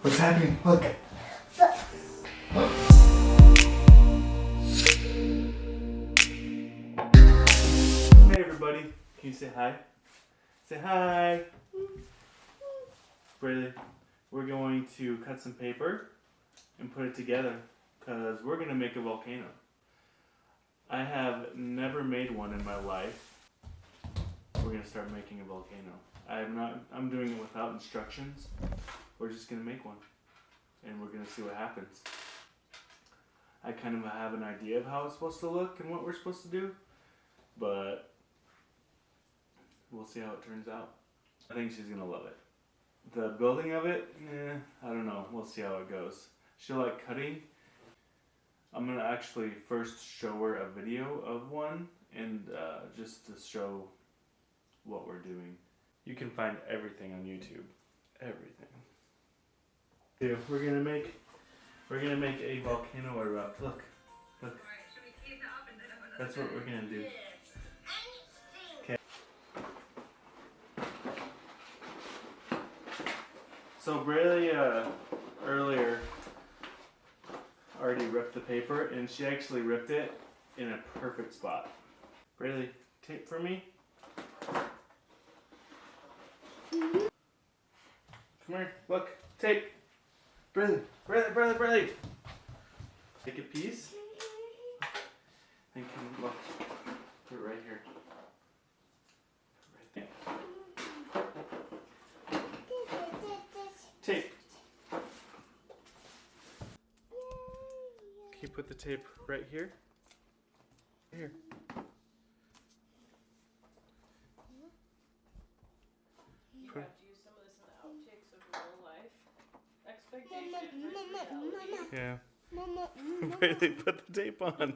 What's happening? Look. Hey everybody, can you say hi? Say hi. Really, we're going to cut some paper and put it together because we're going to make a volcano. I have never made one in my life. We're going to start making a volcano. I'm doing it without instructions. We're just going to make one and we're going to see what happens. I kind of have an idea of how it's supposed to look and what we're supposed to do, but we'll see how it turns out. I think she's going to love it. The building of it, I don't know. We'll see how it goes. She'll like cutting. I'm going to actually first show her a video of one and just to show what we're doing. You can find everything on YouTube. Everything. Yeah, we're gonna make a volcano erupt. Look. That's what we're gonna do. Okay. So Braylee earlier already ripped the paper, and she actually ripped it in a perfect spot. Braylee, tape for me. Come here, look, tape. Braylee. Take a piece. And can look. Put it right here. Right there. Tape. Can you put the tape right here? Here. You have to use some of this in the outtakes of real life. Expectations. Yeah. Braylee, put the tape on.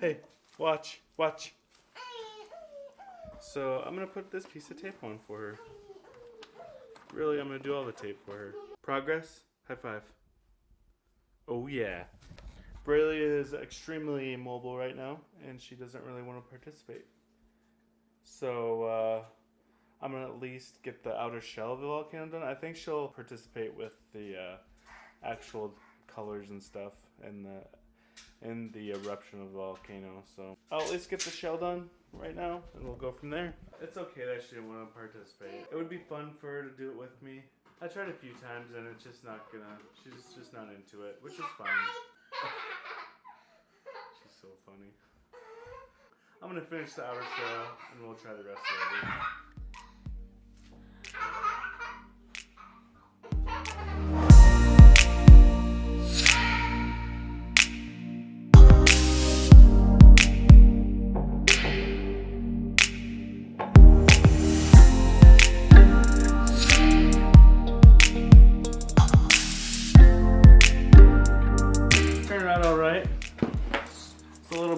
Hey, watch. So I'm gonna put this piece of tape on for her. Really, I'm gonna do all the tape for her. Progress. High five. Oh yeah. Braylee is extremely immobile right now, and she doesn't really want to participate. So I'm gonna at least get the outer shell of the volcano done. I think she'll participate with the actual colors and stuff and the eruption of the volcano. So I'll at least get the shell done right now, and we'll go from there. It's okay that she didn't want to participate. It would be fun for her to do it with me. I tried a few times, and it's just not gonna. She's just not into it, which is fine. She's so funny. I'm gonna finish the outer shell, and we'll try the rest of it.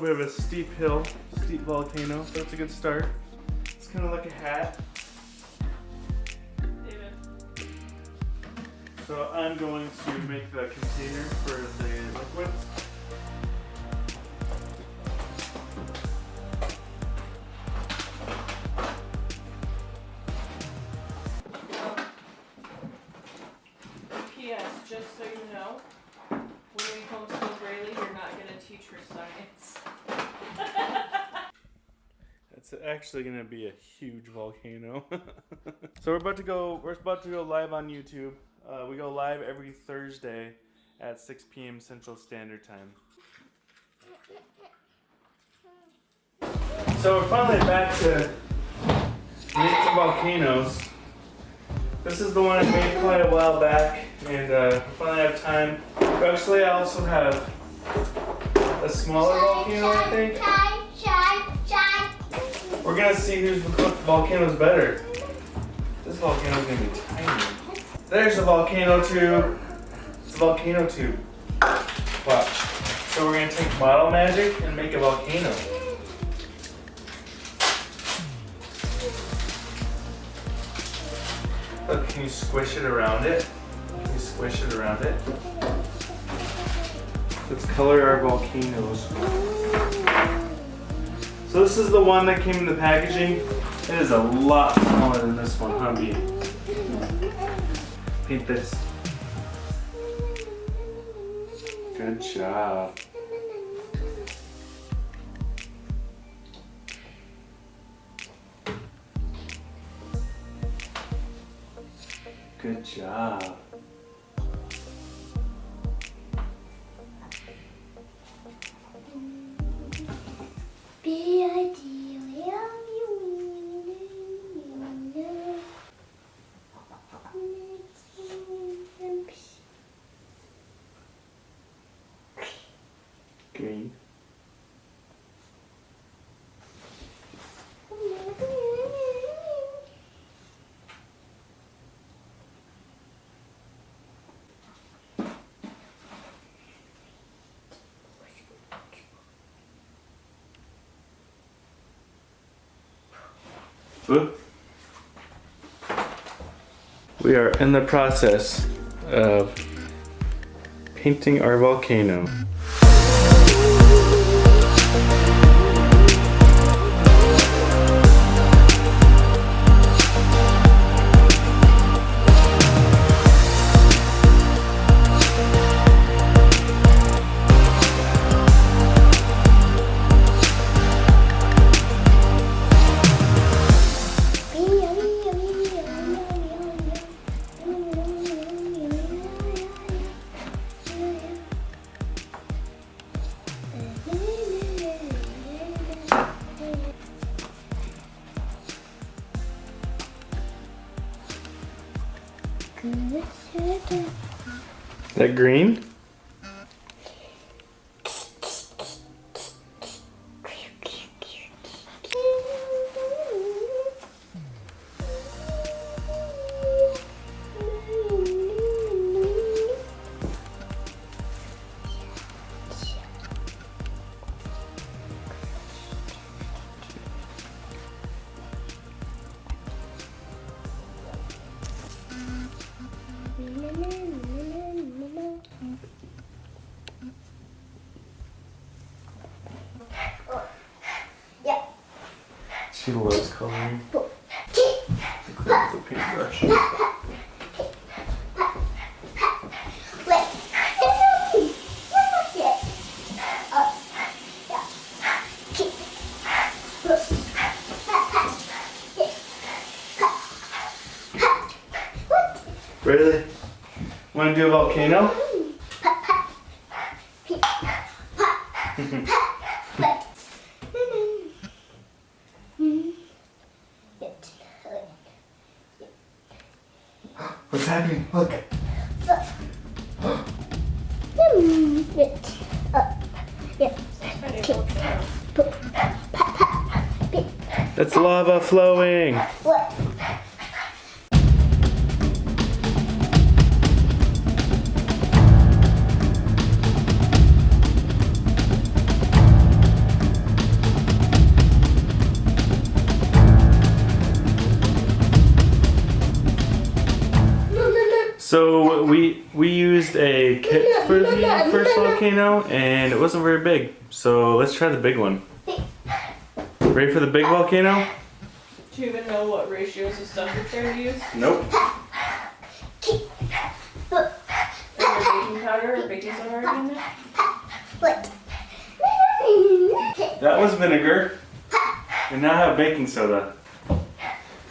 Of a steep hill, steep volcano, so it's a good start. It's kind of like a hat. David. So I'm going to make the container for the liquids. P.S. Just so you know, when we homeschool Braylee, you're not going to teach her science. It's actually gonna be a huge volcano. So we're about to go live on YouTube. We go live every Thursday at 6 p.m. Central Standard Time. So we're finally back to make the volcanoes. This is the one I made quite a while back, and we finally have time. Actually, I also have a smaller volcano, I think. We're gonna see whose volcano's better. This volcano's gonna be tiny. There's the volcano tube. It's a volcano tube. Watch. So we're gonna take model magic and make a volcano. Look, can you squish it around it? Can you squish it around it? Let's color our volcanoes. So So this is the one that came in the packaging. It is a lot smaller than this one, huh, B? Paint this. Good job. Good job. Green. Ooh. We are in the process of painting our volcano. Is that green? She loves coloring. Clean with the paintbrush. Really? Want to do a volcano? What's happening? Look. That's lava flowing. So we used a kit for the first volcano and it wasn't very big. So let's try the big one. Ready for the big volcano? Do you even know what ratios of stuff you're trying to use? Nope. Is there baking powder or baking soda already in there? That was vinegar. And now I have baking soda.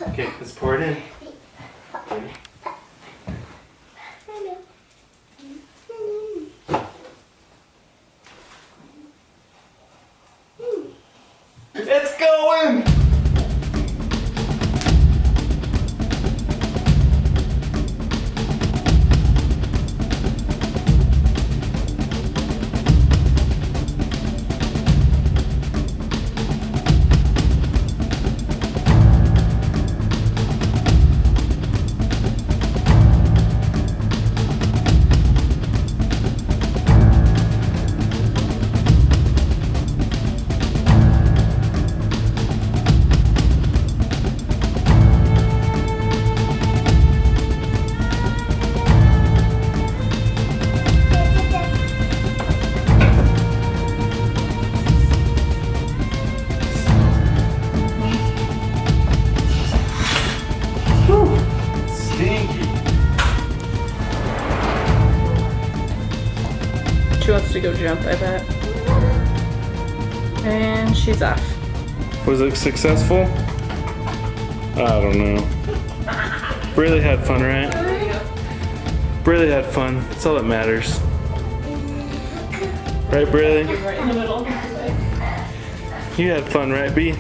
Okay, let's pour it in. Ready? It's going! to go jump, I bet. And she's off. Was it successful? I don't know. Really had fun, right? Really had fun. That's all that matters. Right, Briley? Right in the middle. You had fun, right, B?